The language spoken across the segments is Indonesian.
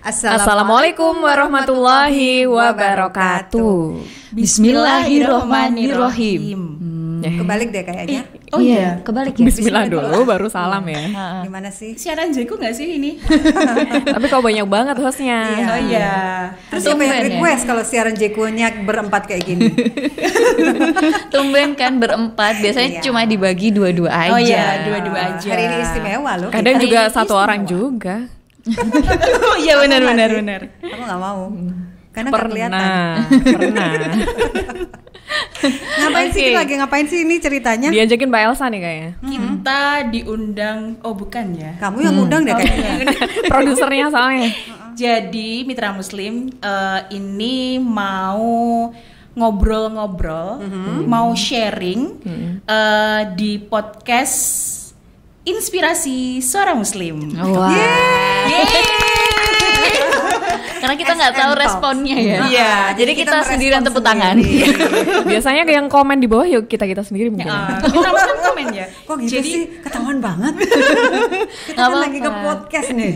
Assalamualaikum warahmatullahi wabarakatuh. Bismillahirrohmanirrohim. Kebalik deh kayaknya. Oh iya, kebalik ya. Bismillah dulu baru salam ya. Gimana sih? Siaran jago gak sih ini? Tapi kok banyak banget hostnya. Oh iya. Terus siapa yang request kalau siaran Jekonya berempat kayak gini? Tumben kan berempat, biasanya cuma dibagi dua-dua aja. Oh iya, dua-dua aja. Hari ini istimewa loh. Kadang kita. juga satu orang juga. Oh iya benar. Aku nggak mau. Karena nggak kelihatan. Pernah. Ngapain sih kita lagi ngapain sih ini ceritanya? Diajakin Mbak Elsa nih kayaknya. Kita diundang, oh bukan ya. Kamu yang undang deh kayaknya. Produsernya soalnya. Jadi Mitra Muslim ini mau ngobrol-ngobrol, mau sharing di podcast Inspirasi Suara Muslim. Wah. Karena kita nggak tahu responnya ya. Iya, jadi kita sendirian tepuk tangan. Biasanya yang komen di bawah yuk kita sendiri mungkin. Mitra Muslim komen ya. Kok gitu Jadi, sih? Ketahuan banget. Kita kan lagi ke podcast nih.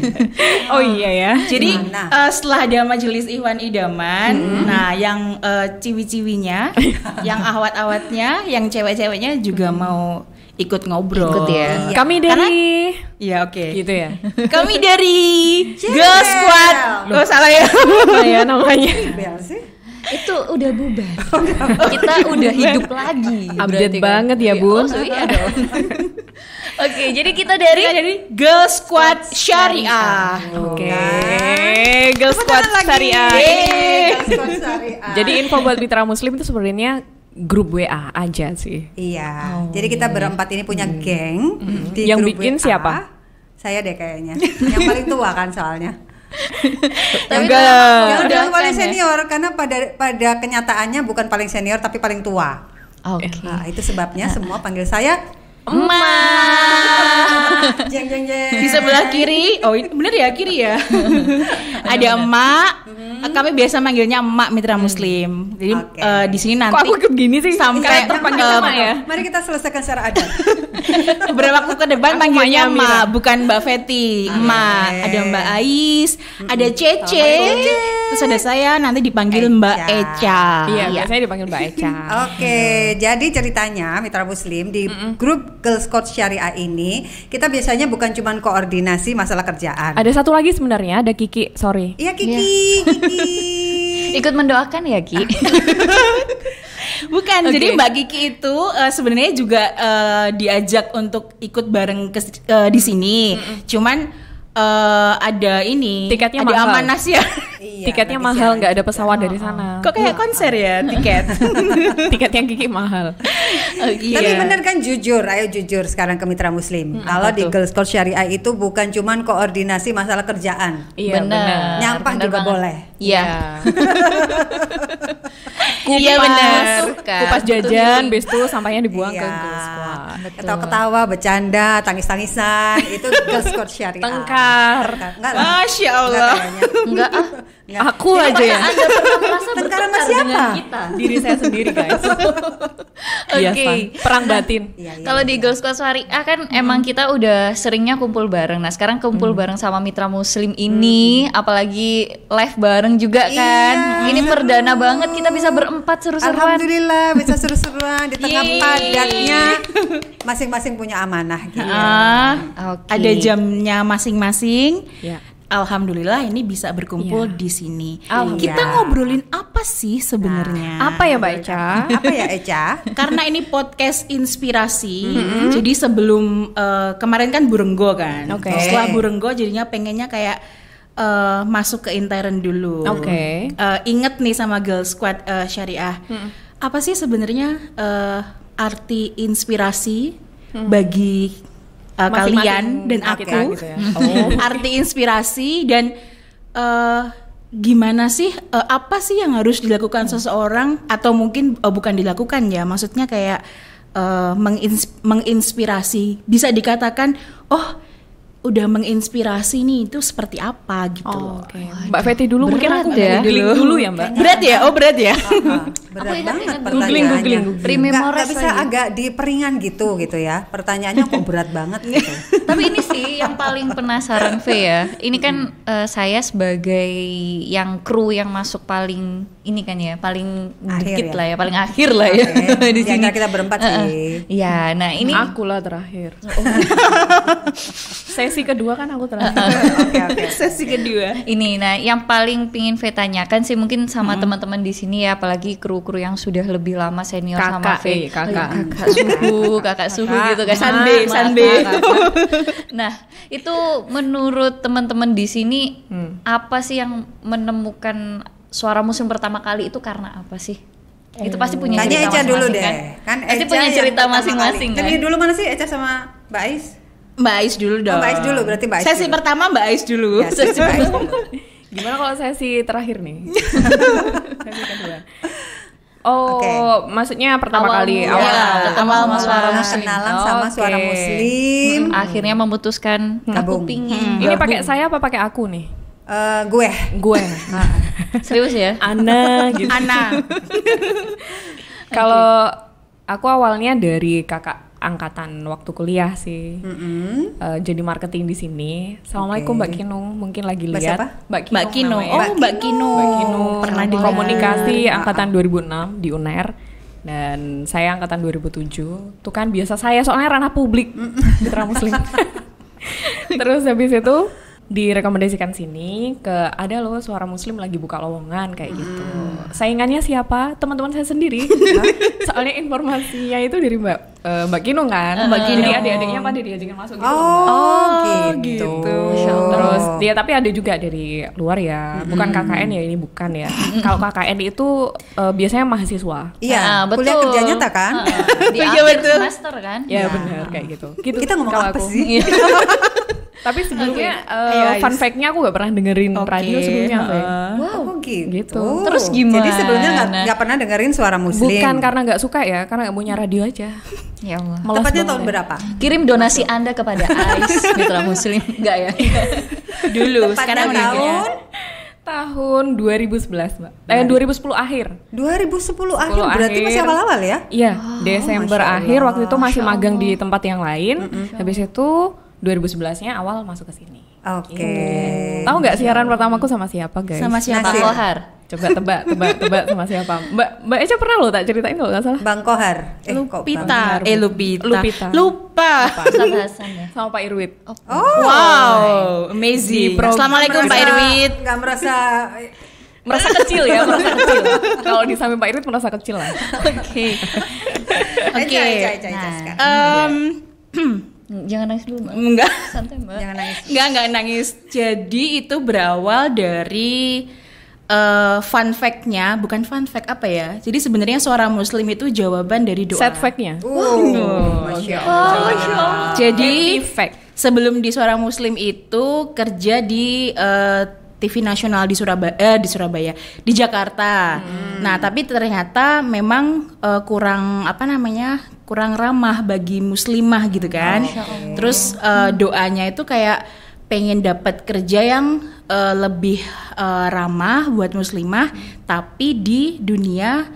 Oh iya ya. Jadi setelah ada majelis Ikhwan Idaman, nah yang ciwi-ciwinya, yang awat-awatnya, yang cewek-ceweknya juga mau ikut ngobrol. Ikut ya. Kami dari Iya oke. gitu ya. Kami dari Girl Squad. Oh salah ya. Ya namanya. Bel sih. Itu udah bubar. Kita udah hidup lagi. Update banget ya, Bun. Oh, iya dong. Oke, jadi kita dari Girl Squad Syariah. Oke. Girl Squad Syariah. Jadi info buat Mitra Muslim itu sebenarnya grup WA aja sih. Iya. Jadi kita berempat ini punya geng. Di Yang grup bikin WA. siapa? Saya deh kayaknya. Yang paling tua kan soalnya. Tapi Yang paling senior karena pada kenyataannya bukan paling senior tapi paling tua. Oke. Nah, itu sebabnya semua panggil saya Emak. jeng. Di sebelah kiri, oh ini bener ya kiri ya. Ada emak. Kami biasa manggilnya emak Mitra Muslim. Jadi di sini nanti. Kok aku ikut gini sih? Sampai terpanggil emak ya. Mari kita selesaikan secara adat. beberapa waktu ke depan Aku manggilnya emaknya emak, bukan Mbak Feti. Emak. Ada Mbak Ais, ada Cece, terus ada saya nanti dipanggil Mbak Eca. Iya, biasanya dipanggil Mbak Eca. Oke, jadi ceritanya Mitra Muslim di grup Girl Squad Syariah ini kita biasanya bukan cuma koordinasi masalah kerjaan. Ada satu lagi sebenarnya, ada Kiki, sorry. Iya Kiki. Ikut mendoakan ya, Ki? Bukan, jadi Mbak Kiki itu sebenarnya juga diajak untuk ikut bareng di sini. Cuman ada ini, Tiketnya ada mahal. Amanah sih ya. Iya, Tiketnya bagi mahal, siaran nggak ada juga. pesawat dari sana. Kok kayak konser ya tiket? Tiket yang Kiki mahal. Tapi benar kan jujur, ayo jujur sekarang ke Mitra Muslim. Kalau di Girl Squad Syariah itu bukan cuman koordinasi masalah kerjaan. Iya, benar. Nyampah bener juga banget. boleh. Iya. Iya benar. Kupas jajan, bis itu sampahnya dibuang ke Iya. Girl Squad. Ketawa-ketawa, bercanda, tangis-tangisan, itu Girl Squad Syariah. Tengkar. Enggak lah. Masya Allah. Enggak ah. Aku aja ya. Anda pernah merasa Tengkar sama bertengkar siapa? dengan kita? Diri saya sendiri, guys. Biasa. Perang batin. Iya, Kalau di Girl Squad Syariah kan emang kita udah seringnya kumpul bareng. Nah sekarang kumpul bareng sama Mitra Muslim ini, apalagi live bareng juga kan. Ini perdana banget kita bisa berempat seru-seruan. Alhamdulillah bisa seru-seruan di tengah Yeay. padatnya. Masing-masing punya amanah gitu. Oke. Ada jamnya masing-masing. Ya. Alhamdulillah ini bisa berkumpul di sini. Alhamdulillah. Kita ngobrolin apa sih sebenarnya? Apa ya, Mbak Eca? Apa ya Eca? Karena ini podcast inspirasi, jadi sebelum kemarin kan Burenggo kan. Oke. Setelah Burenggo jadinya pengennya kayak masuk ke intern dulu. Oke. Ingat nih sama Girl Squad Syariah. Apa sih sebenarnya arti inspirasi bagi kalian dan kita aku? gitu ya. Arti inspirasi dan gimana sih apa sih yang harus dilakukan seseorang atau mungkin bukan dilakukan ya, maksudnya kayak menginspirasi, bisa dikatakan oh udah menginspirasi nih itu seperti apa gitu loh. Oke. Mbak Feti dulu mungkin aku ya. googling dulu ya Mbak. Berat ya? Oh berat ya? Berat Aku banget ingat pertanyaannya. googling. Nggak bisa agak diperingan gitu ya. Pertanyaannya kok berat banget gitu. Tapi ini sih yang paling penasaran V ya. Ini kan saya sebagai yang kru yang masuk paling ini kan ya, paling Akhir dikit ya? lah ya, paling akhir lah ya Oke. di Di sini. antara kita berempat sih. Ya, nah ini Aku lah terakhir. Sesi kedua kan aku terakhir. Oke. Sesi kedua. ini, nah yang paling pingin V tanyakan sih mungkin sama teman-teman di sini ya, apalagi kru-kru yang sudah lebih lama senior sama V. Kakak suhu gitu kan. Sanbe. Kakak. Nah, itu menurut teman-teman di sini apa sih yang menemukan Suara Muslim pertama kali itu karena apa sih? Itu pasti punya Tanya cerita Eca dulu masing-masing deh. kan? Kan Pasti Eca punya yang cerita pertama masing-masing kali. kan? Jadi dulu mana sih Eca sama Mbak Ais? Mbak Ais dulu dong. Mbak Ais dulu, berarti Mbak Ais Sesi dulu. pertama Mbak Ais dulu. Ya, sesi Mbak Ais dulu. Gimana kalau sesi terakhir nih? Sesi kedua. Oh, Oke. maksudnya pertama Awal kali mula. Awal Sama Suara Mula Muslim. kenalan sama Oke. Suara Muslim. Akhirnya memutuskan aku Gabung. pingin Ini pakai saya apa pakai aku nih? Gue. Gue. serius ya. Ana gitu. Ana. Kalau aku awalnya dari kakak angkatan waktu kuliah sih. Jadi marketing di sini. Assalamualaikum Oke. Mbak Kinung, mungkin lagi Mbak lihat. siapa? Mbak Kino. namanya. Oh, Mbak Kino. Mbak Kino Pernah Sama dengar. komunikasi angkatan 2006 di UNER dan saya angkatan 2007. Tuh kan biasa saya soalnya ranah publik Mitra Muslim. Terus habis itu direkomendasikan sini ke ada loh Suara Muslim lagi buka lowongan kayak gitu. Saingannya siapa? Teman-teman saya sendiri. Soalnya informasinya itu dari Mbak Kinung kan. Mbak Kinung. Jadi adik-adiknya pada diajakin masuk gitu. Oh, gitu. gitu. Terus dia tapi ada juga dari luar ya, bukan KKN ya, ini bukan ya. Kalau KKN itu biasanya mahasiswa. Iya, Ah, kuliah betul. kerja nyata kan? Di Iya, akhir betul. semester kan? Ya Ya. benar kayak gitu. Gitu. Kita ngomong kalau apa aku. sih? Tapi sebelumnya Ayo, fun fact-nya aku gak pernah dengerin Oke, radio sebelumnya. Fe. Wow, oh, gitu. Gitu. Terus gimana? Jadi sebelumnya nggak pernah dengerin Suara Muslim. Bukan karena nggak suka ya, karena nggak punya radio aja. Ya Allah. Malas Tepatnya banget tahun ya. berapa? Kirim donasi Anda kepada Ais Mitra Muslim. Enggak ya? Dulu. Tepatnya Sekarang tahun Tahun 2011, Mbak. 2010 akhir. 2010 akhir 10 berarti masih akhir. awal-awal ya? Iya, Desember Masya Allah. akhir waktu itu masih magang di tempat yang lain. Habis itu 2011-nya awal masuk ke sini. Oke. Tahu nggak siaran pertamaku sama siapa, guys? sama siapa? Nasir. Kohar. Coba tebak sama siapa? Mbak Eca pernah loh tak ceritain kalau nggak salah. Bang Kohar. Kok Bang Lupita. Kohar? Lupita. Lupita. Lupa. Ustaz Hasan ya. Sama Pak Irwit. Oh. Wow, amazing. Di program- Assalamualaikum Pak Irwit. Nggak merasa Merasa kecil ya, merasa kecil. Kalau di samping Pak Irwit merasa kecil lah. Oke. Oke. Eca, sekarang. Jangan nangis dulu, Mbak. Enggak. Santai, Mbak. Jangan nangis. Enggak nangis. Jadi itu berawal dari fun fact-nya, bukan fun fact apa ya? Jadi sebenarnya Suara Muslim itu jawaban dari doa. Set fact-nya. Masya Allah. Jadi fact. sebelum di Suara Muslim itu kerja di TV nasional di Surabaya, di Jakarta. Nah, tapi ternyata memang kurang ramah bagi muslimah gitu kan. Terus doanya itu kayak pengen dapat kerja yang lebih ramah buat muslimah, tapi di dunia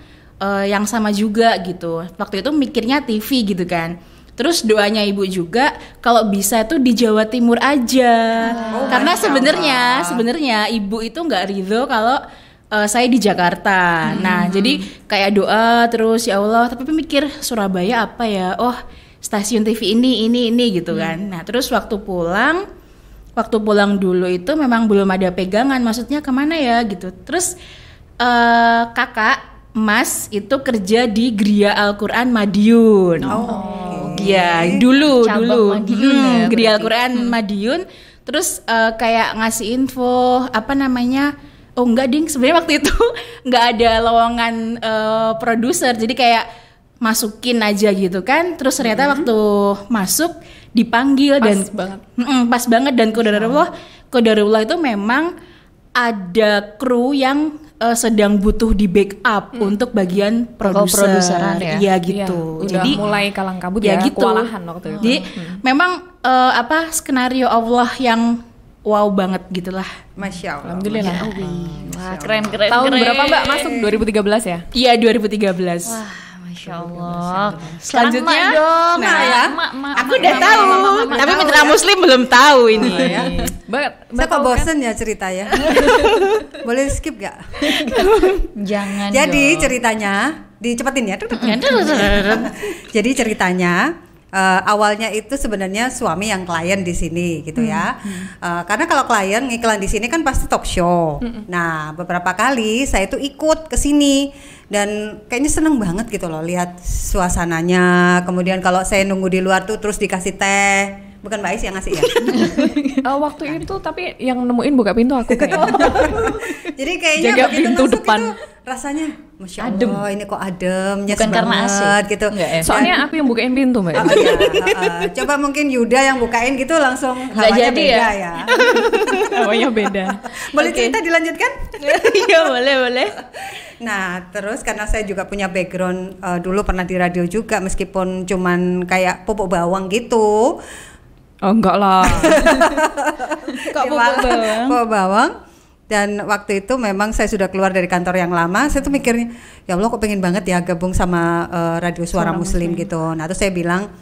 yang sama juga gitu. Waktu itu mikirnya TV gitu kan. Terus doanya ibu juga kalau bisa tuh di Jawa Timur aja. Karena sebenarnya ibu itu nggak ridho kalau saya di Jakarta. Nah, jadi kayak doa terus ya Allah, tapi mikir Surabaya apa ya? Oh, stasiun TV ini gitu kan. Nah, terus waktu pulang dulu itu memang belum ada pegangan, maksudnya kemana ya gitu. Terus kakak Mas itu kerja di Gria Al-Quran Madiun. Iya, dulu Madiun ya, Gria berarti. Al-Quran Madiun. Terus kayak ngasih info oh enggak ding, sebenarnya waktu itu nggak ada lowongan produser, jadi kayak masukin aja gitu kan. Terus ternyata waktu masuk dipanggil pas banget dan qadarullah itu memang ada kru yang sedang butuh di backup untuk bagian produseran ya? Iya gitu. Udah Jadi mulai kalang kabut ya ya, gitu. kewalahan waktu itu. Jadi memang skenario Allah yang wow banget gitulah. Masya Allah. Alhamdulillah. Wah, keren. Tahun berapa Mbak masuk? 2013 ya? Iya 2013. Wah, Masya Allah. Selanjutnya, Mak dong, nah, ya. aku udah tahu, tapi Mitra Muslim belum tahu ini. Saya kok bosen ya cerita ya. Boleh skip gak? Jangan Jadi dong. ceritanya dicepetin ya. Jadi ceritanya awalnya itu sebenarnya suami yang klien di sini gitu ya. Karena kalau klien ngiklan di sini kan pasti talk show. Nah, beberapa kali saya tuh ikut ke sini dan kayaknya seneng banget gitu loh lihat suasananya. Kemudian kalau saya nunggu di luar tuh terus dikasih teh. Bukan Mbak Ais yang ngasih ya? Waktu itu tapi yang nemuin buka pintu aku kayaknya. Jadi kayaknya jaga begitu pintu masuk depan. itu rasanya Masya Allah ini kok adem, nyes Bukan karena AC. banget gitu. Enggak ya? Soalnya aku yang bukain pintu Mbak. Oh, iya, coba mungkin Yuda yang bukain gitu langsung hawanya jadi beda ya? ya. Namanya beda. Boleh cerita dilanjutkan? Iya boleh. Nah, terus karena saya juga punya background dulu pernah di radio juga meskipun cuman kayak pupuk bawang gitu. Oh enggak lah. Kok Pupuk bawang. Dan waktu itu memang saya sudah keluar dari kantor yang lama, saya tuh mikirnya, ya Allah kok pengen banget ya gabung sama Radio Suara Muslim gitu. Nah terus saya bilang,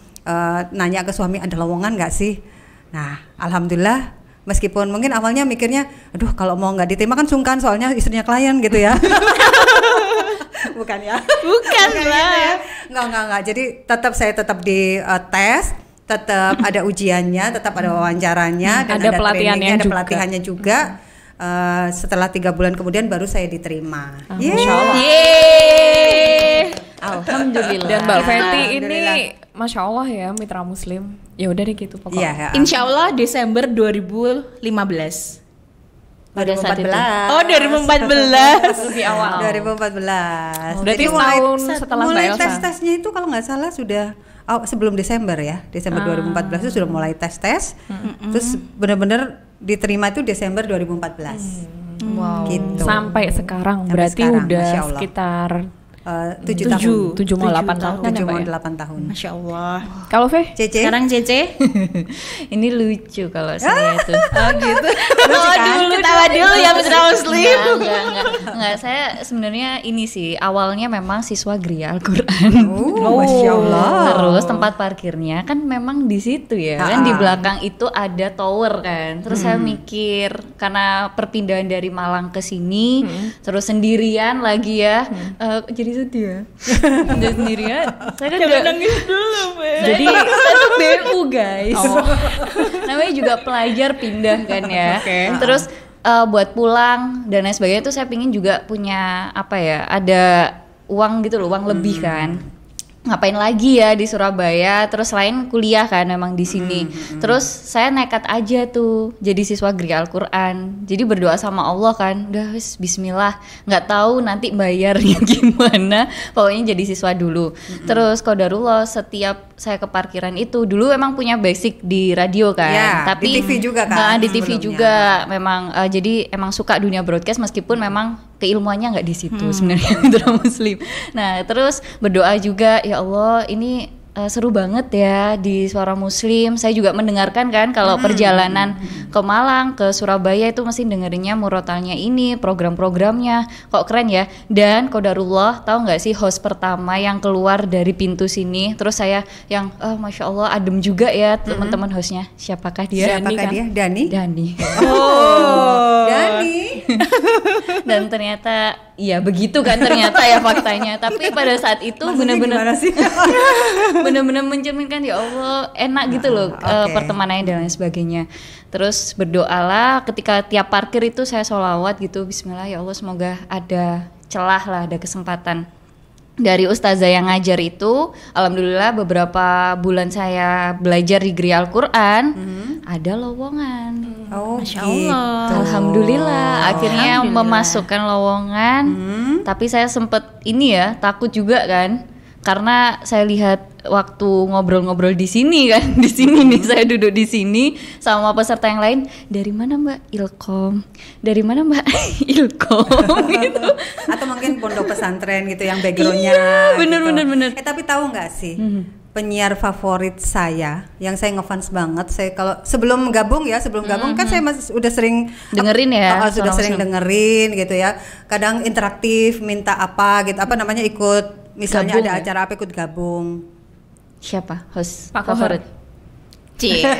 nanya ke suami ada lowongan nggak sih? Nah alhamdulillah, meskipun mungkin awalnya mikirnya, aduh kalau mau nggak diterima kan sungkan soalnya istrinya klien gitu ya. Bukan ya? Bukan lah. Ya. Nggak. Jadi saya tetap di tes. Tetap ada ujiannya, tetap ada wawancaranya, dan ada trainingnya, pelatihannya ada juga. pelatihannya juga. Setelah 3 bulan kemudian baru saya diterima. Masya Allah. Alhamdulillah. Dan Mbak Feti ini Alhamdulillah. Masya Allah ya mitra Muslim. Ya udah deh gitu pokoknya. Iya. Insya Allah Desember 2015. Pada saat itu. 2014. Oh 2014. Lebih awal. 2014. Berarti Jadi setahun setelah Mbak mulai Elsa. tes-tesnya itu kalau nggak salah sudah sebelum Desember ya. Desember 2014 itu sudah mulai tes-tes. Terus benar-benar diterima itu Desember 2014. Wow. Gitu. Sampai sekarang Sampai berarti sekarang, udah Masya Allah. sekitar 7 tahun. 7 mau 8 tahun kan 7 ya mau Mbak ya? 8 tahun. Masya Allah. Kalau Fe? Cece? Sekarang Cece. Ini lucu kalau saya tuh. Oh gitu. Dulu Ketawa dulu ya Mitra Muslim. Enggak. Saya sebenarnya ini sih awalnya memang siswa Gria Al-Qur'an. Masya Allah. Terus tempat parkirnya kan memang di situ ya. Kan di belakang itu ada tower kan. Terus saya mikir karena perpindahan dari Malang ke sini terus sendirian lagi ya. Jadi sedih ya. Jadi sendirian. Saya kan nangis dulu, Jadi saya tuh BU, guys. Namanya juga pelajar pindah kan ya. Terus buat pulang dan lain sebagainya tuh saya pingin juga punya apa ya, ada uang gitu loh, uang lebih kan. Ngapain lagi ya di Surabaya, terus selain kuliah kan memang di sini. Terus saya nekat aja tuh jadi siswa Gria Al-Qur'an. Jadi berdoa sama Allah kan, udah wis bismillah, nggak tahu nanti bayarnya gimana. Pokoknya jadi siswa dulu. Terus qadarullah setiap saya ke parkiran itu dulu emang punya basic di radio kan. Ya, tapi di TV juga kan Nah, di TV sebelumnya. juga memang jadi emang suka dunia broadcast meskipun memang keilmuannya nggak di situ sebenarnya Mitra Muslim. Nah, terus berdoa juga ya Allah ini seru banget ya di Suara Muslim. Saya juga mendengarkan kan kalau perjalanan ke Malang, ke Surabaya itu mesti dengerinnya murotalnya ini, program-programnya. Kok keren ya. Dan qadarullah, tahu nggak sih host pertama yang keluar dari pintu sini. Terus saya yang Masya Allah adem juga ya teman-teman hostnya. Siapakah dia? Siapakah dia? Dani? Dani. Dani. Dan ternyata ya begitu kan ternyata ya faktanya. Tapi pada saat itu Maksudnya benar-benar gimana sih? benar-benar mencerminkan ya Allah enak gitu loh Oke. pertemanannya dan lain sebagainya. Terus berdoalah ketika tiap parkir itu saya sholawat gitu, Bismillah ya Allah semoga ada celah lah, ada kesempatan. Dari ustazah yang ngajar itu, alhamdulillah beberapa bulan saya belajar di Gria Al-Qur'an, ada lowongan. Oh, Masya gitu. Allah. Alhamdulillah akhirnya Alhamdulillah. memasukkan lowongan. Tapi saya sempet ini ya takut juga kan, karena saya lihat waktu ngobrol-ngobrol di sini kan, di sini nih saya duduk di sini sama peserta yang lain, dari mana Mbak? Ilkom. Dari mana Mbak? Ilkom gitu. Atau mungkin pondok pesantren gitu yang backgroundnya Iya, bener, gitu. bener, bener. Tapi tahu nggak sih penyiar favorit saya yang saya ngefans banget. Saya kalau sebelum gabung kan saya masih udah sering Dengerin ya, sudah Suara sering Muslim. dengerin gitu ya. Kadang interaktif, minta apa gitu, apa namanya, ikut misalnya Gabung ada ya? acara apa, ikut gabung. Siapa host Pak favorit? Cia.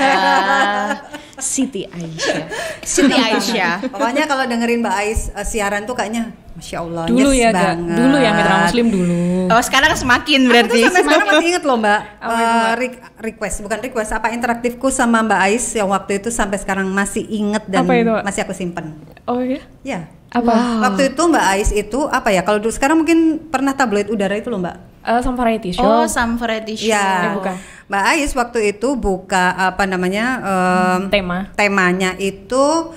Siti Aisyah. Siti Aisyah. Pokoknya kalau dengerin Mbak Ais siaran tuh kayaknya Masya Allah, Dulu nyes ya, Kak. banget. Dulu ya Mitra Muslim dulu. Oh, sekarang semakin Aku tuh berarti. sampai sekarang masih inget loh Mbak, Apa itu, Mbak? bukan request, apa interaktifku sama Mbak Ais yang waktu itu sampai sekarang masih inget dan Apa itu, Mbak? masih aku simpen. Oh iya? Ya. Apa? Waktu itu Mbak Ais itu apa ya? Kalau dulu sekarang mungkin pernah tabloid udara itu loh Mbak. Some variety show. Oh, some variety show. Ya. bukan. Mbak Ais waktu itu buka apa namanya temanya itu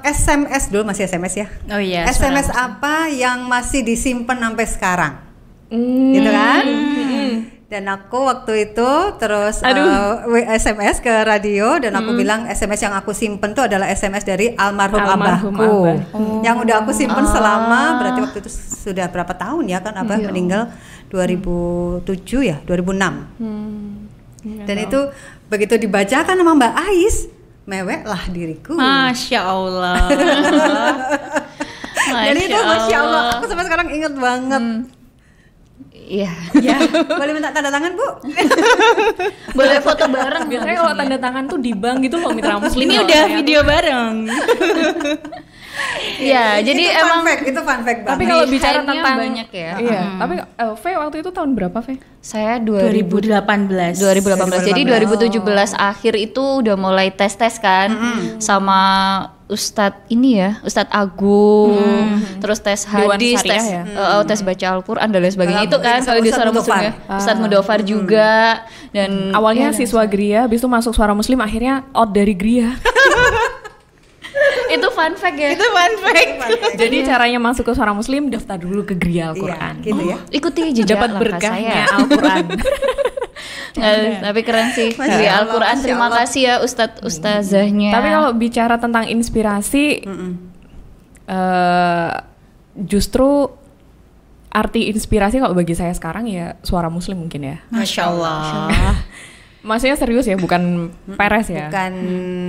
SMS, dulu masih SMS ya. Oh iya. SMS Suara apa yang masih disimpan sampai sekarang, gitu kan? Dan aku waktu itu terus SMS ke radio dan aku bilang SMS yang aku simpen tuh adalah SMS dari almarhum Almarhum abahku, Abah. yang udah aku simpen selama berarti waktu itu sudah berapa tahun ya kan, abah meninggal 2007 ya, 2006. Dan itu begitu dibacakan sama Mbak Ais, meweklah diriku. Masya Allah. Jadi itu Masya Allah, aku sampai sekarang inget banget. Iya. Ya, boleh minta tanda tangan Bu? Boleh foto bareng. Biasanya kalau tanda tangan tuh di bank gitu loh Mitra Muslim. Ini kalau udah saya video bareng. Iya, jadi itu emang itu fun fact banget. Tapi kalau bicara Behind-nya tentang banyak ya. Iya, tapi V waktu itu tahun berapa V? saya 2018. 2018. Jadi 2017 akhir itu udah mulai tes-tes kan sama Ustadz ini ya, Ustadz Agung, terus tes Dewan hadis, Syariah tes ya? tes baca Al-Qur'an dan lain sebagainya. Kalau Itu kan Ustadz kalau di Suara Mudofar. Muslim ya. Ustadz Mudofar juga dan Awalnya siswa Gria, habis itu masuk Suara Muslim, akhirnya out dari Gria. itu fun fact ya. Itu fun fact. Jadi caranya masuk ke Suara Muslim, daftar dulu ke Gria Al-Qur'an. Iya, gitu ya. Ikuti jejak Dapat langkah berkahnya saya. Al-Qur'an. Tapi keren sih Masya dari Allah, Al-Qur'an. Masya Terima Allah. kasih ya Ustadz Ustazahnya. Tapi kalau bicara tentang inspirasi, justru arti inspirasi kalau bagi saya sekarang ya Suara Muslim mungkin ya. Masya Allah. Maksudnya serius ya, bukan peres ya. Bukan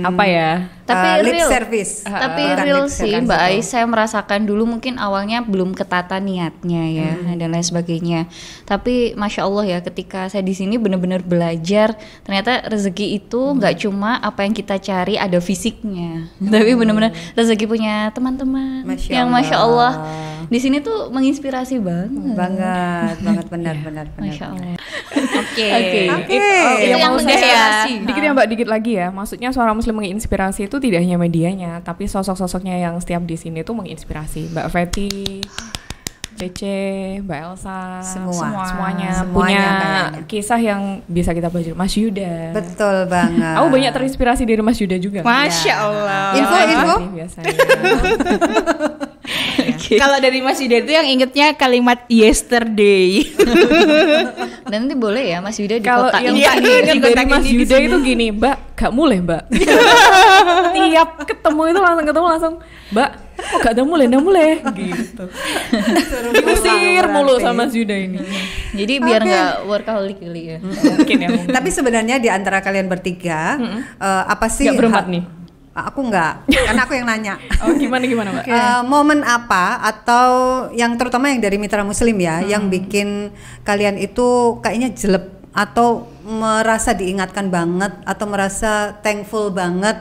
Apa ya? Tapi lip real. service. Tapi Bukan real lip sih service. Mbak Ais, saya merasakan dulu mungkin awalnya belum ketata niatnya ya dan lain sebagainya. Tapi Masya Allah ya, ketika saya di sini benar-benar belajar, ternyata rezeki itu nggak cuma apa yang kita cari ada fisiknya, tapi benar-benar rezeki punya teman-teman Masya yang Allah. Masya Allah di sini tuh menginspirasi banget. banget benar. Masya Allah. Oke. Oke. Itu yang mau udah saya- ya. Dikit ya Mbak, dikit lagi ya. Maksudnya Suara Muslim menginspirasi itu tidak hanya medianya, tapi sosok-sosoknya yang setiap di sini tuh menginspirasi. Mbak Feti, Cece, Mbak Elsa, semuanya Semuanya punya kayaknya. kisah yang bisa kita baca. Mas Yuda. Betul banget. Aku banyak terinspirasi dari Mas Yuda juga. Masya Allah. Info. Sih, biasanya. Kalau dari Mas Yuda itu yang ingetnya kalimat yesterday. Dan nanti boleh ya Mas Yuda Kalau dikotakin. yang Iya, paling ingat dari dikotakin Mas di Yuda sini. itu gini, Mbak, gak mulai Mbak. Tiap ketemu itu langsung, Mbak, kok gak ada mulai gitu. Diusir mulu sama Mas Yuda ini. Jadi biar nggak workaholic kali ya. Mungkin ya. mungkin. Tapi sebenarnya di antara kalian bertiga, apa sih? Nggak berempat nih? Aku nggak, karena aku yang nanya. Oh, gimana Mbak? Momen apa atau yang terutama yang dari Mitra Muslim ya, yang bikin kalian itu kayaknya jelek atau merasa diingatkan banget atau merasa thankful banget,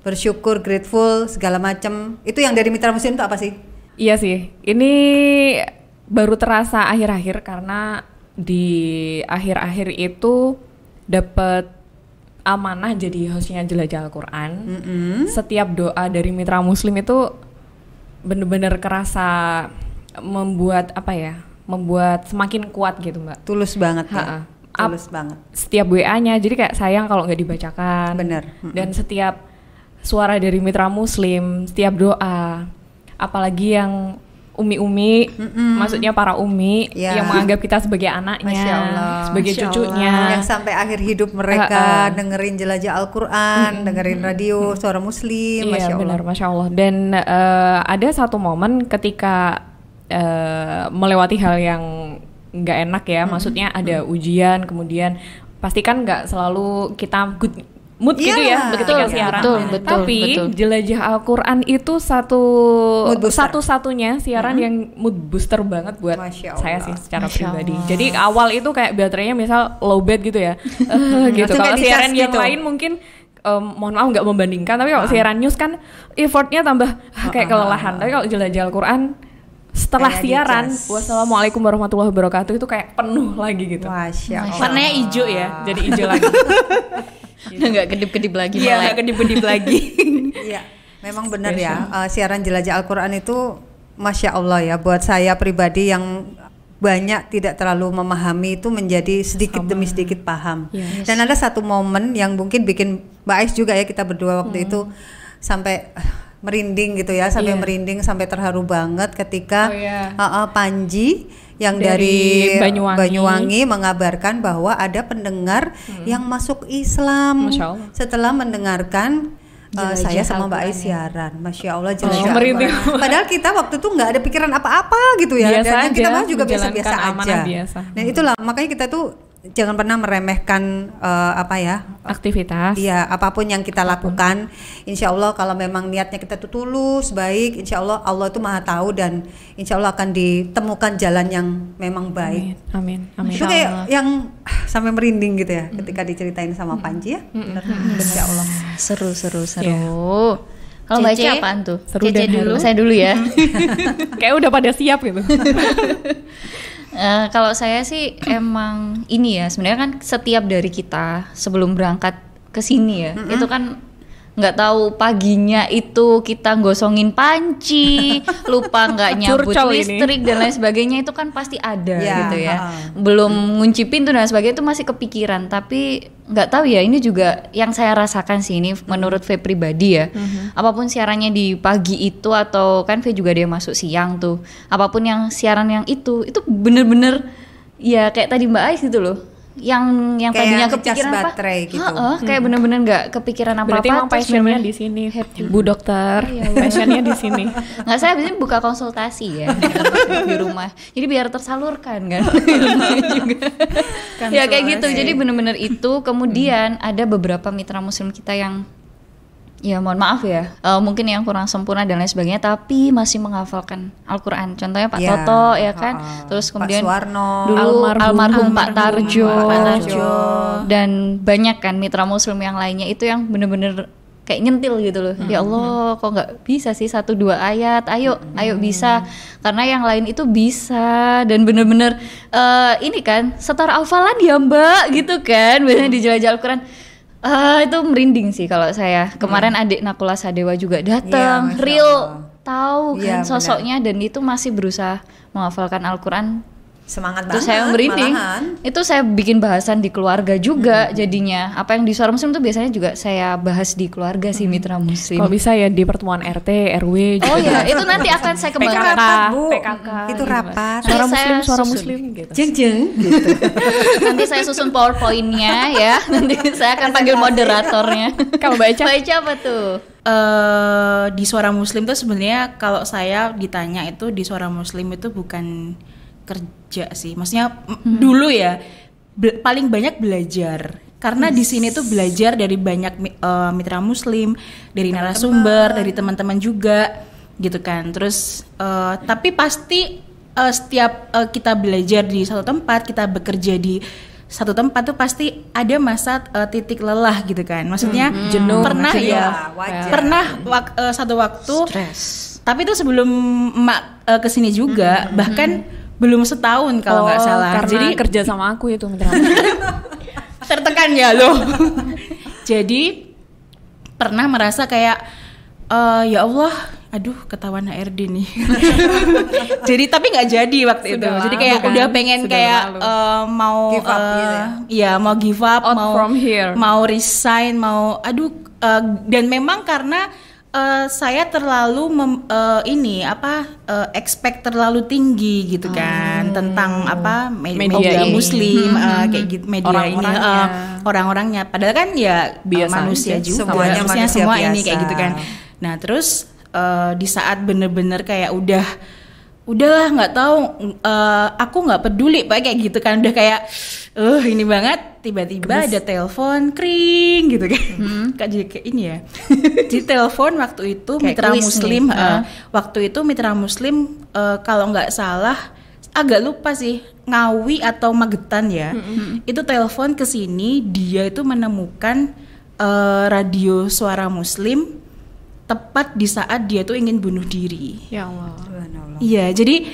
bersyukur, grateful segala macam. Itu yang dari Mitra Muslim itu apa sih? Iya sih, ini baru terasa akhir-akhir karena di akhir-akhir itu dapat amanah jadi hostnya Jelajah Al-Quran. Setiap doa dari Mitra Muslim itu bener-bener kerasa membuat membuat semakin kuat gitu Mbak. Tulus banget ya. Ha-ha. Tulus banget. Setiap WA-nya jadi kayak sayang kalau nggak dibacakan. Bener. Dan setiap suara dari Mitra Muslim, setiap doa, apalagi yang umi-umi, maksudnya para umi Ya. yang menganggap kita sebagai anaknya, Masya Allah. sebagai Masya cucunya. Yang sampai akhir hidup mereka dengerin Jelajah Al-Quran, dengerin radio Suara Muslim, Masya Iya Allah. benar, Masya Allah. Dan ada satu momen ketika melewati hal yang nggak enak ya. Maksudnya ada ujian, kemudian pasti kan nggak selalu kita good mood gitu ya, begitu ya siaran. Tapi Jelajah Al-Quran itu satu-satunya siaran yang mood booster banget buat saya sih secara pribadi. Jadi awal itu kayak baterainya misal low bed gitu ya, gitu. Kalau siaran yang lain mungkin mohon maaf nggak membandingkan, tapi kalau siaran news kan effortnya tambah kayak kelelahan. Tapi kalau Jelajah Al-Quran setelah siaran, wassalamualaikum warahmatullahi wabarakatuh, itu kayak penuh lagi gitu. Warnanya hijau ya, jadi hijau lagi. Udah nggak kedip-kedip lagi. Iya, nggak kedip-kedip lagi. Iya, memang benar ya. Siaran Jelajah Al-Quran itu, masya Allah ya, buat saya pribadi yang banyak tidak terlalu memahami itu menjadi sedikit demi sedikit paham. Dan ada satu momen yang mungkin bikin Mbak Ais juga ya, kita berdua waktu itu sampai merinding gitu ya, sampai merinding, sampai terharu banget ketika Panji yang dari Banyuwangi mengabarkan bahwa ada pendengar yang masuk Islam setelah mendengarkan saya sama Mbak Ais siaran. Masya Allah, merinding. Padahal kita waktu itu nggak ada pikiran apa-apa gitu ya, dan kita mah juga biasa-biasa aja. Dan itulah makanya kita tuh jangan pernah meremehkan aktivitas. Iya, apapun yang kita lakukan. Insya Allah kalau memang niatnya kita tuh tulus, baik, insya Allah Allah itu maha tahu, dan insya Allah akan ditemukan jalan yang memang baik. Amin. Itu kayak yang sampai merinding gitu ya ketika diceritain sama Panji ya. Insya Allah. Seru. Kalau baca apaan tuh? Seru dulu. Saya dulu ya. Kayak udah pada siap gitu. Kalau saya sih emang ini ya, sebenarnya kan setiap dari kita sebelum berangkat ke sini ya, itu kan nggak tahu paginya itu kita gosongin panci, lupa nggak nyabut listrik dan lain sebagainya, itu kan pasti ada gitu ya. Belum ngunci pintu dan sebagainya itu masih kepikiran, tapi nggak tahu ya, ini juga yang saya rasakan sih, ini menurut V pribadi ya. Apapun siarannya di pagi itu, atau kan V juga dia masuk siang tuh, apapun yang siaran yang itu bener-bener ya kayak tadi Mbak Ais gitu loh, yang tadinya kepikiran baterai gitu. Kayak bener-bener nggak kepikiran apa-apa. Berarti emang passionnya di sini, Bu Dokter. Passionnya di sini. Nggak, saya biasanya buka konsultasi ya di rumah. Jadi biar tersalurkan kan. Ya kayak gitu. Jadi bener-bener itu. Kemudian ada beberapa mitra muslim kita yang ya mohon maaf ya, mungkin yang kurang sempurna dan lain sebagainya, tapi masih menghafalkan Al-Quran. Contohnya Pak Toto ya kan, terus kemudian Pak Suwarno, dulu almarhum Pak Tarjo, dan banyak kan mitra muslim yang lainnya itu yang bener-bener kayak nyentil gitu loh. Ya Allah, kok nggak bisa sih 1-2 ayat, ayo bisa, karena yang lain itu bisa, dan bener-bener ini kan setor hafalan ya Mbak gitu kan, biasanya di Jelajah Al-Quran. Itu merinding sih kalau saya. Kemarin adik Nakula Sadewa juga datang, real tahu kan sosoknya, dan itu masih berusaha menghafalkan Al-Quran. Semangat banget. Terus banget, saya merinding. Itu saya bikin bahasan di keluarga juga jadinya. Apa yang di Suara Muslim itu biasanya juga saya bahas di keluarga sih mitra muslim. Kalau bisa ya di pertemuan RT, RW. Oh ya, itu nanti akan saya kembangkan. PKK. Itu rapat. Suara Muslim gitu. Jeng gitu. Nanti saya susun PowerPoint-nya ya. Nanti saya akan panggil moderatornya. Kalau baca apa tuh? Di Suara Muslim tuh sebenarnya kalau saya ditanya itu di Suara Muslim itu bukan kerja sih, maksudnya dulu ya paling banyak belajar, karena di sini tuh belajar dari banyak mitra muslim, dari narasumber, dari teman-teman juga gitu kan. Terus tapi pasti setiap kita belajar di satu tempat, kita bekerja di satu tempat tuh pasti ada masa titik lelah gitu kan, maksudnya jenuh, pernah satu waktu stress. Tapi itu sebelum emak kesini juga, bahkan belum setahun kalau nggak salah. Karena jadi kerja sama aku itu tertekan ya loh. Jadi pernah merasa kayak ya Allah, aduh ketahuan HRD nih. Jadi tapi nggak jadi waktu itu. Jadi kayak kan? Udah pengen sudah kayak mau give up gitu ya? Mau give up, mau resign, mau dan memang karena saya terlalu expect terlalu tinggi gitu kan, tentang media muslim, kayak gitu, media ini orang-orangnya, padahal kan ya manusia juga, manusia semua biasa. Ini kayak gitu kan. Nah terus di saat bener-bener kayak udah udahlah nggak tahu, aku nggak peduli Pak, kayak gitu kan, udah kayak ini banget. Tiba-tiba ada telepon kring gitu kan. Kak jadi kayak ini ya. Di telepon waktu itu Kayak Mitra kuis Muslim, nih. waktu itu Mitra Muslim kalau nggak salah, agak lupa sih, Ngawi atau Magetan ya. Itu telepon ke sini, dia itu menemukan radio suara Muslim tepat di saat dia tuh ingin bunuh diri. Ya Allah. Iya, jadi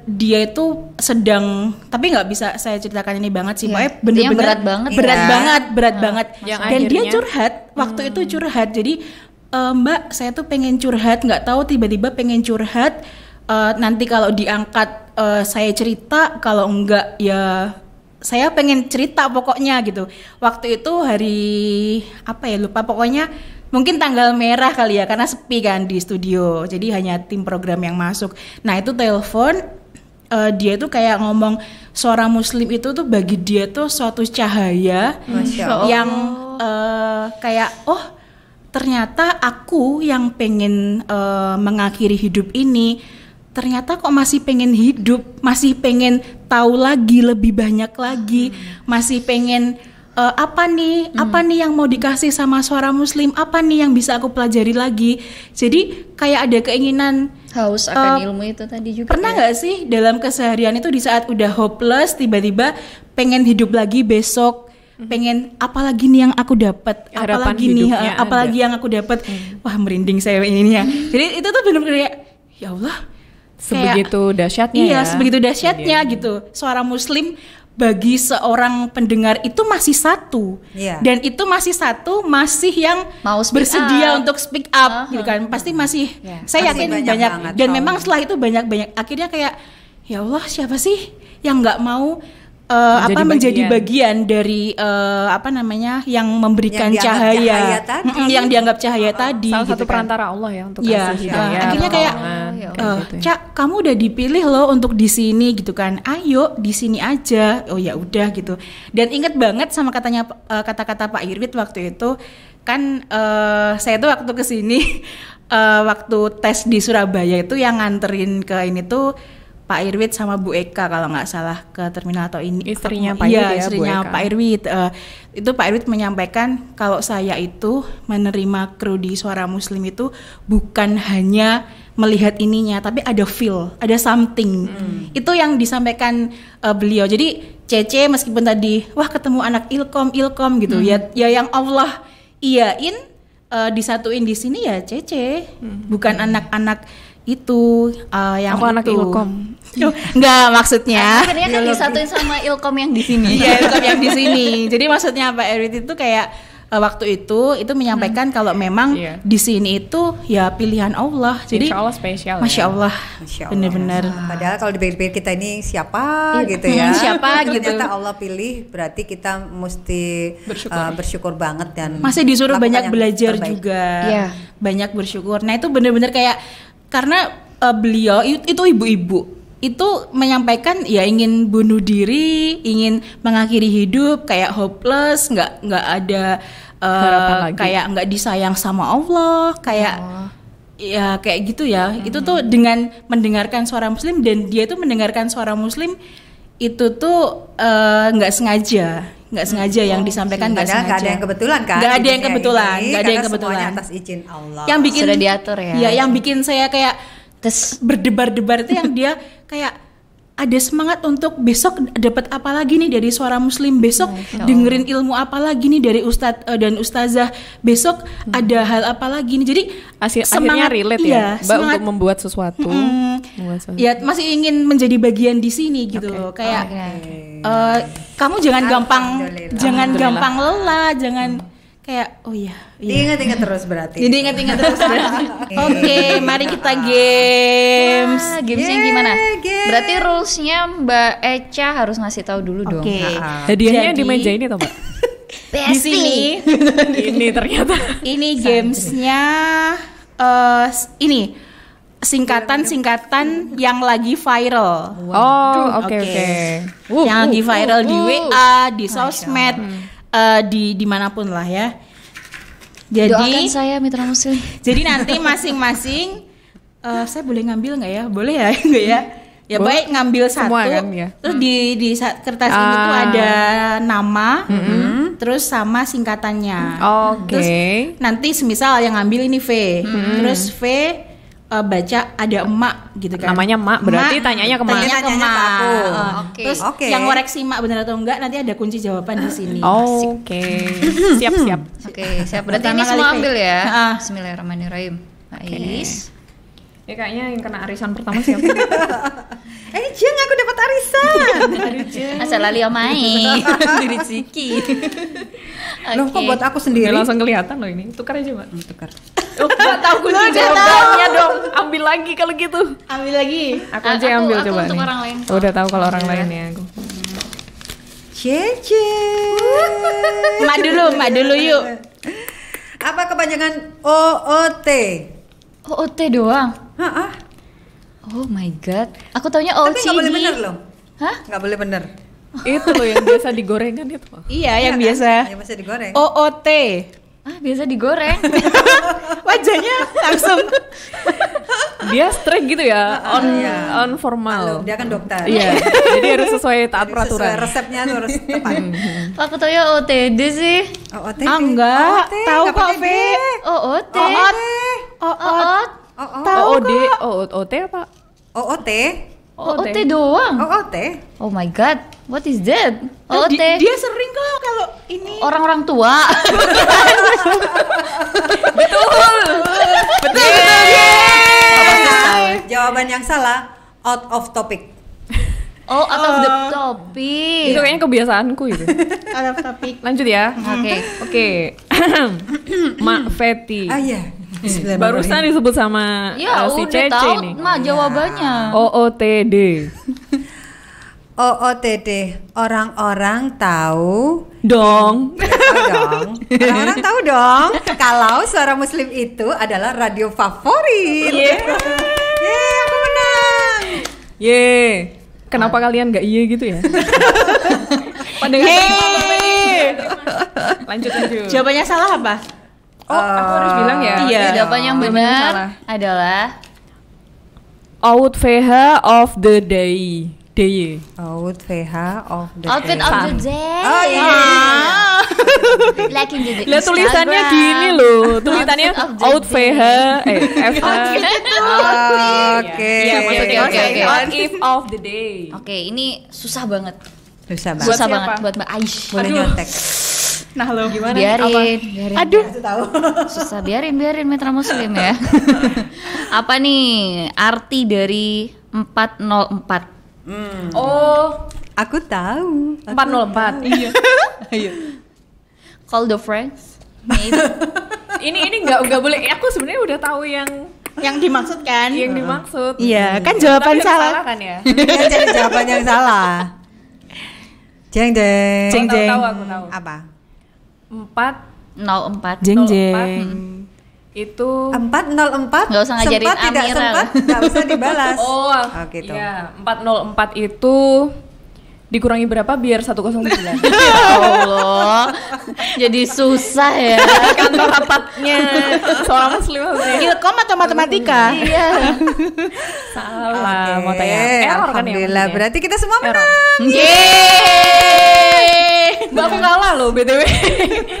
dia itu sedang, tapi nggak bisa saya ceritakan ini banget sih, pokoknya bener-bener berat banget. berat banget. Yang Dan dia akhirnya- curhat, waktu itu curhat. Jadi Mbak, saya tuh pengen curhat, nggak tahu tiba-tiba pengen curhat. Nanti kalau diangkat saya cerita, kalau enggak ya saya pengen cerita pokoknya gitu. Waktu itu hari apa ya, lupa, pokoknya mungkin tanggal merah kali ya, karena sepi kan di studio, jadi hanya tim program yang masuk. Nah itu telepon, dia tuh kayak ngomong suara Muslim itu tuh bagi dia tuh suatu cahaya Masya Allah. yang kayak ternyata aku yang pengen mengakhiri hidup ini, ternyata kok masih pengen hidup, masih pengen tahu lagi, lebih banyak lagi, masih pengen apa nih yang mau dikasih sama suara Muslim, apa nih yang bisa aku pelajari lagi. Jadi kayak ada keinginan, Haus akan ilmu itu tadi juga. pernah nggak sih dalam keseharian itu di saat udah hopeless tiba-tiba pengen hidup lagi besok, pengen apalagi nih yang aku dapat, Harapan apalagi nih hidupnya apalagi ada. yang aku dapat. Wah merinding saya ini ya. Jadi itu tuh benar-benar kayak ya Allah, Sebegitu dahsyatnya iya, ya. sebegitu dahsyatnya gitu. Suara Muslim bagi seorang pendengar itu masih satu, Iya. dan itu masih satu, masih yang Mau speak bersedia up. untuk speak up gitu kan, pasti masih. Ya, Saya pasti yakin banyak banyak, banget, dan Om. memang setelah itu banyak akhirnya kayak ya Allah, siapa sih yang nggak mau menjadi bagian dari yang memberikan Yang dianggap cahaya, cahaya tadi. yang dianggap cahaya tadi. Salah gitu satu kan. perantara Allah ya untuk Iya, kasih hidayah. akhirnya kayak, pertolongan, ya kayak gitu ya. Cak, kamu udah dipilih loh untuk di sini gitu kan. Ayo di sini aja. Oh ya udah gitu. Dan inget banget sama kata-kata Pak Irwit waktu itu kan, saya tuh waktu kesini waktu tes di Surabaya itu yang nganterin ke ini tuh Pak Irwit sama Bu Eka kalau nggak salah ke terminal atau ini. Istrinya Pak Iya, Irwit ya, Bu istrinya Eka. Pak Irwit. Itu Pak Irwit menyampaikan kalau saya itu menerima kru di Suara Muslim itu bukan hanya melihat ininya, tapi ada feel, ada something. Itu yang disampaikan beliau. Jadi Cece meskipun tadi wah ketemu anak ilkom gitu, ya yang Allah iyain, disatuin di sini ya Cece, bukan anak-anak itu yang Aku anak itu. ilkom. Enggak, maksudnya. Akhirnya kan disatuin sama ilkom yang di sini. Iya, ilkom yang di sini. Jadi maksudnya Pak Erwin itu kayak waktu itu menyampaikan kalau memang Iya. di sini itu ya pilihan Allah. Jadi Insya Allah spesial Masya ya. Allah, Masya Allah. benar-benar. Padahal kalau dipikir-pikir kita ini siapa gitu ya. Siapa gitu. Ternyata Allah pilih, berarti kita mesti bersyukur banget dan Masih disuruh lakukan banyak yang belajar terbaik. juga, Iya. banyak bersyukur. Nah itu benar-benar kayak karena beliau itu ibu-ibu itu menyampaikan ya ingin bunuh diri, ingin mengakhiri hidup, kayak hopeless, nggak ada Harapan lagi. kayak nggak disayang sama Allah, kayak ya kayak gitu ya. Itu tuh dengan mendengarkan suara Muslim, dan dia tuh mendengarkan suara Muslim itu tuh nggak sengaja yang disampaikan, nggak Padahal sengaja. nggak ada yang kebetulan kan? Nggak ada yang hidupnya kebetulan, ini, nggak ada yang karena kebetulan. semuanya atas izin Allah. Yang bikin Sudah diatur ya. Iya, yang bikin saya kayak Terus berdebar-debar itu yang dia kayak ada semangat untuk besok dapat apa lagi nih dari Suara Muslim, besok dengerin ilmu apa lagi nih dari ustadz dan ustazah, besok ada hal apa lagi nih. Jadi Akhirnya relate ya, Mbak, semangat. untuk membuat sesuatu. Membuat sesuatu. Ya masih ingin menjadi bagian di sini gitu loh. Kayak kamu jangan Alhamdulillah. gampang lelah, jangan kayak oh iya. Ingat-ingat terus berarti. Jadi ingat-ingat terus berarti. Oke, mari kita games. Wah, gamesnya gimana? Berarti rulesnya Mbak Echa harus ngasih tahu dulu dong. Oke. Hadiahnya Jadi- di meja ini atau Mbak? Di sini Ini ternyata. ini gamesnya ini singkatan yang lagi viral. Oh, oke. Yang lagi viral di WA, di sosmed, di dimanapun lah ya. Doakan Jadi saya Mitra Muslim. jadi nanti masing-masing Saya boleh ngambil nggak ya? Boleh ya, nggak ya? Ya baik, ngambil satu. Semua kan, ya? Terus di kertas ini tuh ada nama, terus sama singkatannya. Oke. Terus nanti semisal yang ngambil ini V, terus V baca ada emak gitu kan. Namanya emak, berarti tanyanya ke emak. Tanyanya ke Tanyanya ke emak. aku. Oke. Terus yang ngoreksi emak benar atau enggak, nanti ada kunci jawaban di sini. Oke. Siap-siap. Oke, siap. Berarti Pertama ini semua kali, ambil Fe. ya. Ah. Bismillahirrahmanirrahim. Ais. Ya kayaknya yang kena arisan pertama siapa? Jeng, aku dapat arisan. Asal lali omai. Diri Ciki. Loh, kok buat aku Udah sendiri? langsung kelihatan loh ini. Tukar aja, Mbak. Tukar. Oh, nggak tahu kunci jawabannya dong. Ambil lagi kalau gitu. Ambil lagi. Aku aja yang ambil aku coba untuk nih. orang lain. Oh, udah tahu kalau orang lain ya aku. Cece. Mak dulu yuk. Apa kepanjangan OOT? OOT doang. Hah? Oh my god. Aku taunya Tapi OCD. nggak boleh bener loh. Hah? Nggak boleh bener. Itu loh yang biasa digorengkan itu. Iya, yang Iya kan? biasa. Yang biasa digoreng. OOT. Biasa digoreng. Wajahnya langsung. Dia straight gitu ya, Iya. on formal. Maklum, dia kan dokter. Iya. Jadi harus sesuai taat Jadi peraturan. sesuai resepnya tuh harus tepat. Aku taunya OTD sih. OOT. Enggak. Tahu nggak kok, pakai V. D. OOT. OOT. OOD, OOT apa? OOT. OOT doang. OOT. Oh my god. What is that? OOT. Dia sering kok kalau ini. Orang-orang tua. Jawaban yang salah, out of topic. Oh, out of the topic. Itu kayaknya kebiasaanku itu. Out of topic. Lanjut ya. Oke. Oke. Mak Feti. Iya. Barusan disebut sama Ya si udah Cece tahu nih. mah jawabannya. OOTD. OOTD, orang-orang tahu. Dong. Tahu dong. Orang-orang tahu dong. Kalau Suara Muslim itu adalah radio favorit. Yeay, aku menang. Ye. Kenapa kalian nggak iye gitu ya? Lanjut. Jawabannya salah apa? Oh, aku harus bilang ya. Iya. Jawaban yang Jawaban yang benar salah. adalah Out VH of the day. DY. Out VH of the outfit day. of the day. Oh iya. Like in the Lihat tulisannya Instagram. gini loh. Tulisannya Outfit of the out day. VH FH. Oke. Iya, maksudnya oke. outfit of the day. Oke, ini susah banget. Susah banget. Buat Susah siapa? banget buat Mbak Aish. Boleh nyontek. Nah lo Gimana? Biarin. Aduh. Tahu. Susah, biarin Mitra Muslim ya. Apa nih arti dari 404? Oh, Aku tahu. 404. Iya. Call the friends. Maybe. Ini nggak boleh. Aku sebenarnya udah tahu yang dimaksud kan? dimaksud. Iya, kan jawaban Tapi salah. kan ya. Kan jadi jawaban yang salah. Jeng jeng. Jeng, jeng. Tahu aku tahu. Apa? 04. Jeng 404 jeng. itu 404. Nggak usah ngajarin sempat tidak Amira sempat lah. nggak usah dibalas. oh gitu. iya 404 itu dikurangi berapa biar 109. Ya Allah. Jadi susah ya. Kantor rapatnya seorang muslim maksudnya. Ilkom atau matematika? Iya. Salah, Oke, mau tanya error kan ya. Alhamdulillah, maksudnya? berarti kita semua Error. menang. Yeay. Mbak aku kalah loh BTW.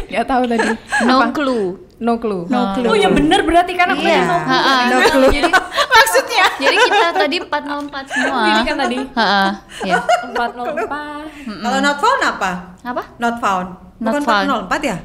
Nggak tahu tadi. No Apa? clue. No clue. No clue. Oh ya bener berarti kan aku Iya. tadi no clue. Ha-ha. No clue. Jadi, Maksudnya? jadi kita tadi 404 semua. Ini kan tadi Heeh. Ya. 404. Kalau not found apa? Apa? Not found. Not Bukan found. 404 ya?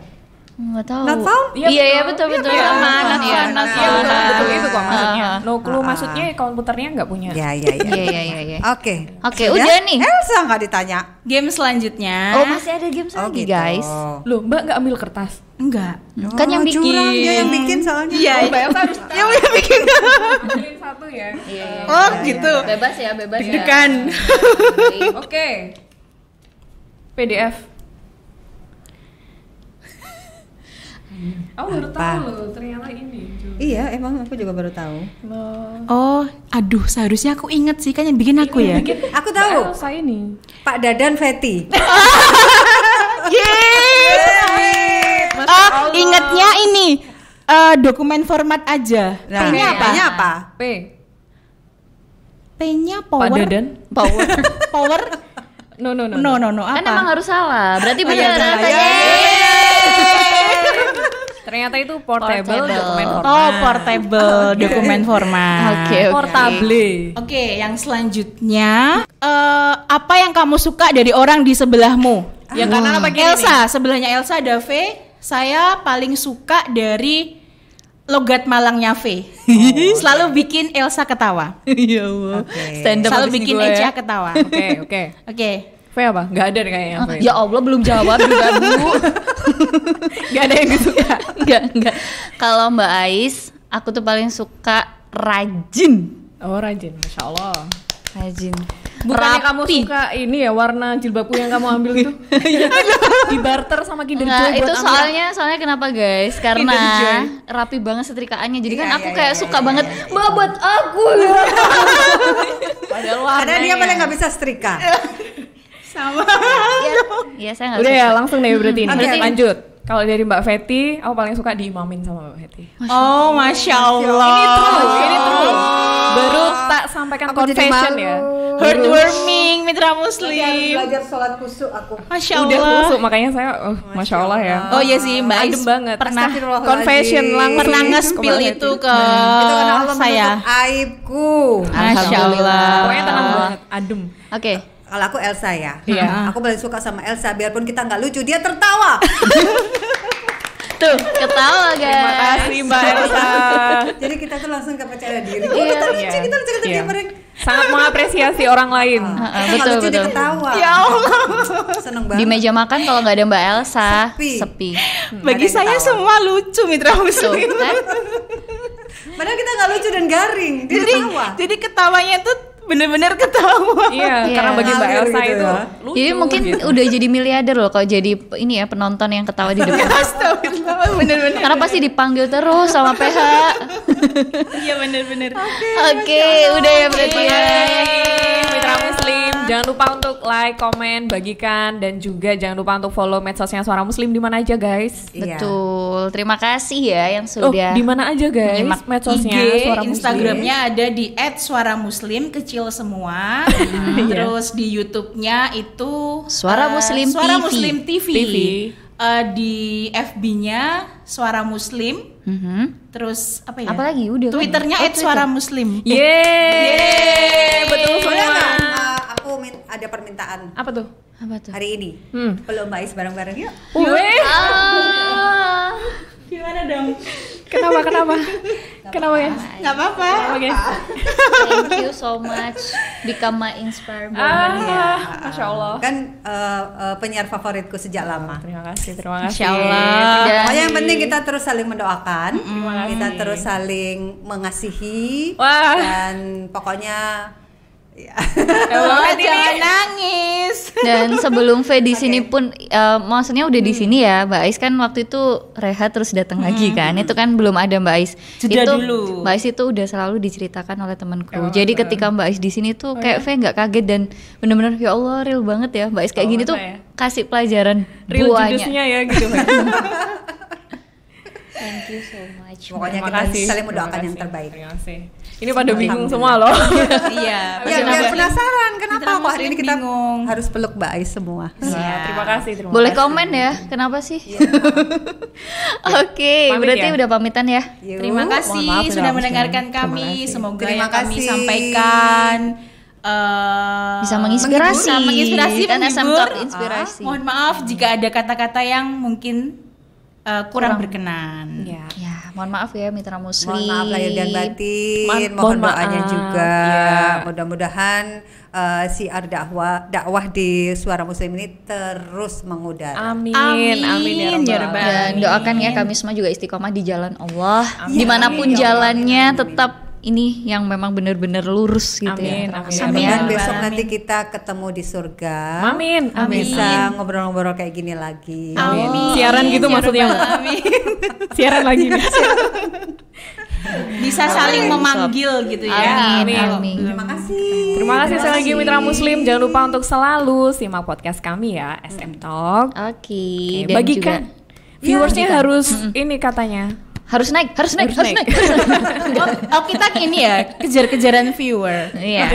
Enggak tahu. Not found? Iya, betul. Iya, Not iya, found, not iya, found, not iya, found. betul itu kok maksudnya. Ah. No clue maksudnya komputernya nggak punya. Ya. Iya, iya. Oke. Oke, Sudah? udah nih. Elsa nggak ditanya. Game selanjutnya. Oh, masih ada games lagi, gitu. guys. Loh, Mbak nggak ambil kertas? Enggak. Kan yang bikin. Curang, dia yang bikin soalnya. Iya. Mbak Elsa harus Yang udah bikin. ambilin satu ya. Iya, iya. Oh, gitu. Bebas ya, bebas ya. Deg-degan. Oke. PDF. Aku baru Apa? tahu loh, ternyata ini. Iya, emang aku juga baru tahu. Oh, aduh, seharusnya aku inget sih kan yang bikin aku ya. Aku tahu. Mbak Elsa ini. Pak Dadan Feti. Yeay. Ingetnya ini dokumen format aja. Nah, P-nya apa? P-nya apa? P. P-nya Pak power. Dadan. Power. Power. No. No. Kan Apa? emang harus salah. Berarti Oh, iya, benar salah. katanya. Ternyata itu portable Portable. dokumen format. Oh, portable dokumen format. Oke. Portable. Oke, yang selanjutnya apa yang kamu suka dari orang di sebelahmu? Yang kanan apa kiri Elsa, sebelahnya Elsa ada V. Saya paling suka dari logat Malangnya V. Selalu bikin Elsa ketawa. Ya Allah. Stand up Selalu abis ini bikin gue Eja ya. ketawa. Oke. Oke. V apa? Gak ada deh kayaknya V. Ya Allah belum jawab juga Bu. Gak ada yang disuka. Enggak. Kalau Mbak Ais, aku tuh paling suka rajin. Oh rajin, Masya Allah. Rajin. Bukannya kamu Rapi. suka ini ya warna jilbabku yang kamu ambil itu? Di barter sama Kinder Enggak, Joy itu buat ambil. soalnya kenapa guys? Karena Kinder Joy. rapi banget setrikaannya. Jadi kan Iya, aku iya, kayak iya, suka iya, banget. Mbak buat aku. Padahal Karena dia paling nggak bisa setrika. Iya, saya nggak Udah suka. ya langsung deh berarti ini. Oke. Lanjut. Kalau dari Mbak Fetty, aku paling suka diimamin sama Mbak Fetty. Oh, Masya Allah. Ini true. Baru tak sampaikan Aku jadi confession malu. ya. Heartwarming Mitra Harus Muslim. belajar sholat kusuk aku. Masya Udah Allah. kusuk makanya saya Masya Allah ya. Oh iya sih, Mbak Ais Adem banget. pernah Astagfirullahaladzim. Confession langsung. pernah Ke nge-spill Mbak itu Fetty. ke Itu karena Allah saya. menutup aibku. Masya Allah. Pokoknya tenang banget, adem. Oke. Kalau aku Elsa ya. Iya. Aku paling suka sama Elsa biarpun kita nggak lucu dia tertawa. Tuh, ketawa guys. Terima kasih Mbak Elsa. Jadi kita tuh langsung kepercayaan diri. Oh, Iya. kita lucu, Iya. kita lucu, kita Iya. bareng. Sangat mengapresiasi orang lain. betul, lucu dia betul. ketawa. Ya Allah. Seneng banget. Di meja makan kalau nggak ada Mbak Elsa, sepi. Bagi Ada yang saya ketawa. semua lucu Mitra Tuh, Muslim. kan? Padahal kita nggak lucu dan garing. Dia Jadi ketawa. jadi ketawanya tuh bener-bener ketawa. Iya, Iya. karena bagi Mbak Ngalir Elsa gitu itu ya. lucu. Jadi mungkin gitu. udah jadi miliarder loh kalau jadi ini ya penonton yang ketawa di depan. Astagfirullah, bener-bener. Karena pasti dipanggil terus sama PH. Iya bener-bener. Oke, udah ya berarti ya. Mitra Muslim, jangan lupa untuk like, komen, bagikan dan juga jangan lupa untuk follow medsosnya Suara Muslim di mana aja guys. Iya. Betul. Terima kasih ya yang Oh, sudah. di mana aja guys? menyimak Medsosnya IG, Suara Muslim. Instagramnya ada di @suaramuslim kecil semua. Terus di YouTube-nya itu Suara Muslim Suara TV. Muslim TV. TV. Di FB-nya Suara Muslim. Mhm. Terus apa ya? Apalagi udah kan? Twitternya Oh, Twitter. @suaramuslim. Yeay, betul Boleh semua. nggak? Aku ada permintaan Apa tuh? Apa tuh? hari ini. Peluk Mbak Ais bareng-bareng yuk. Weh, Ah. Gimana dong? kenapa? Kenapa ya? Nggak apa-apa. Kenapa guys? Thank you so much. Become my inspire moment ya. Masya Allah. Kan penyiar favoritku sejak lama. Terima kasih. Masya Allah. Dan- Pokoknya yang penting kita terus saling mendoakan, kita kasih. terus saling mengasihi, Wah. dan pokoknya ya. Jangan nangis. Dan sebelum V di sini pun maksudnya udah di sini ya, Mbak Ais kan waktu itu rehat terus datang lagi kan. Itu kan belum ada Mbak Ais. Jeda itu dulu. Mbak Ais itu udah selalu diceritakan oleh temanku. Jadi ketika Mbak Ais di sini tuh kayak V nggak kaget dan bener-bener ya Allah real banget ya Mbak Ais kayak gini tuh ya. kasih pelajaran Real buahnya. judusnya ya gitu. Thank you so much. Pokoknya Terima kita kasih. saling mendoakan Terima yang kasih. terbaik. Terima kasih. Ini pada bingung semua loh. Iya. Ya, biar penasaran kenapa Mitra kok hari ini Muslim kita bingung. harus peluk Mbak Ais semua. Nah, terima kasih. Boleh komen ya, kenapa sih? Oke, Pamit berarti ya? udah pamitan ya. Yuk. Terima kasih Mohon maaf, sudah Mitra mendengarkan Muslim. kami. Terima kasih. Semoga Terima yang kami kasih. sampaikan Bisa menginspirasi. Bisa menginspirasi, Kan menghibur. SMK inspirasi. Mohon maaf jika ada kata-kata yang mungkin kurang berkenan. Ya. Ya, mohon maaf ya Mitra Muslim. Mohon maaf lahir dan batin, Mohon mohon doanya maaf, juga. ya. Mudah-mudahan siar dakwah di Suara Muslim ini terus mengudara. Amin. Amin, Amin ya ya Rabbal Rabbal Dan doakan ya kami semua juga istiqomah di jalan Allah. Amin. Dimanapun Amin. jalannya tetap ini yang memang benar-benar lurus gitu Amin, ya. amin. Amin. Dan Amin. besok Amin. nanti kita ketemu di surga. Amin. Amin. Bisa ngobrol-ngobrol kayak gini lagi. Amin. Siaran gitu Ya maksudnya. Rabbal Alamin. Siaran lagi nih. Bisa saling memanggil gitu ya. Amin. Amin. Amin. Terima kasih. Terima kasih sekali lagi Mitra Muslim. Jangan lupa untuk selalu simak podcast kami ya, SM Talk. Oke, Oke, dan bagikan. juga Viewersnya bagikan. harus ini katanya harus naik. Oh, kita ini ya, kejar-kejaran viewer. Iya.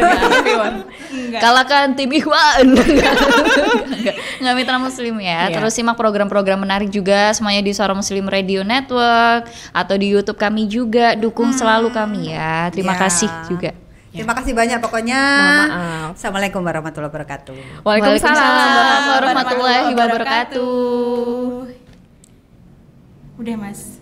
Kalahkan tim Ikhwan. Enggak Mitra Muslim ya. Terus simak program-program menarik juga semuanya di Suara Muslim Radio Network atau di YouTube kami juga. Dukung selalu kami ya. Terima kasih juga. Terima kasih banyak pokoknya. Mohon maaf. Assalamualaikum warahmatullahi wabarakatuh. Waalaikumsalam warahmatullahi wabarakatuh. Udah Mas.